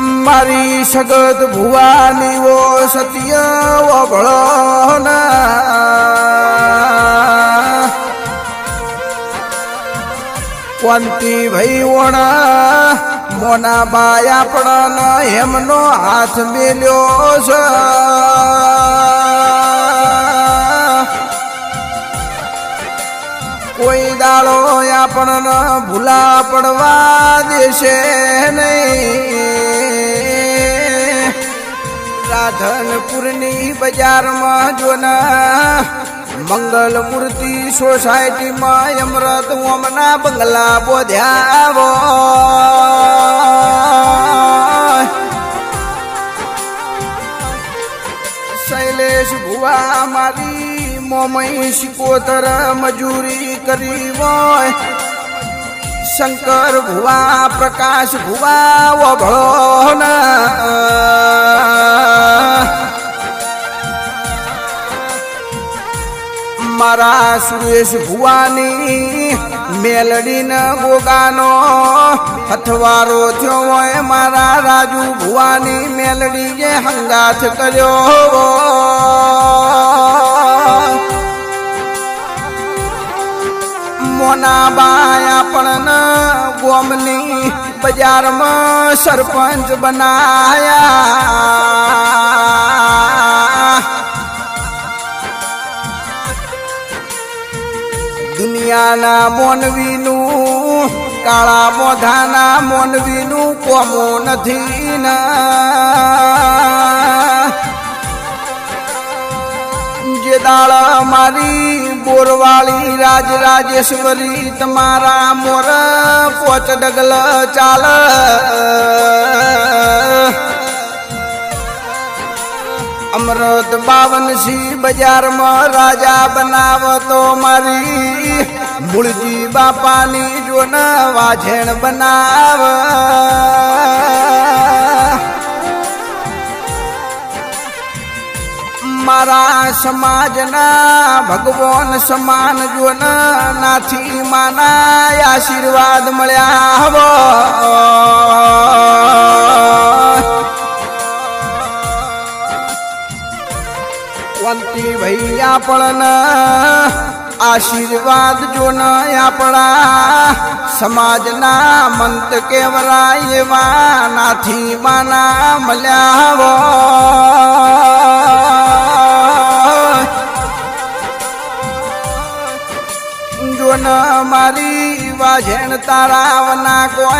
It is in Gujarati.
મારી સગત ભુવાની ઓ સત્ય ઓભળો ના કોંતી ભાઈ ઓણા મોના બાય આપણા એમનો હાથ મેલ્યો છે કોઈ દાડો આપણને ભૂલા પડવા દેશે નહીં રાધનપુરની બજારમાં જોના મંગલ મૂર્તિ સોસાયટીમાં અમૃત ઓમના બંગલા બોધ્યા શૈલેષ ભુવા મારી મોમઈ શિકોતર મજૂરી કરી હોય શંકર ભુવા પ્રકાશ ભુવા ઓભળો ના મારા સુરેશ ભુવાની મેલડીન ગોગાનો હથવારો થયો હોય મારા રાજુ ભુવાની મેલડીએ હંગાથ કર્યો મોના બાય આપણને ગોમની બજારમાં સરપંચ બનાયા દુનિયાના મોનવીનું કાળા મોઢાના મોનવીનું કોમો નથી ના જે દાળ મારી બોરવાળી રાજરાજેશ્વરી તમારા મોર પોચ ડગલ ચાલ અમૃત 52 બજારમાં રાજા બનાવતો મારી મૂળજી બાપાની જોન વાઝેણ બનાવ મારા સમાજના ભગવાન સમાન જોન નાથી માના આશીર્વાદ મળ્યા હવો કોંતી ભાઈ આપણને આશીર્વાદ જોન આપણા સમાજના મંત કેવરાય એવા નાથી માના મળ્યા જોન મારી વાઝેણ તારાવના કોઈ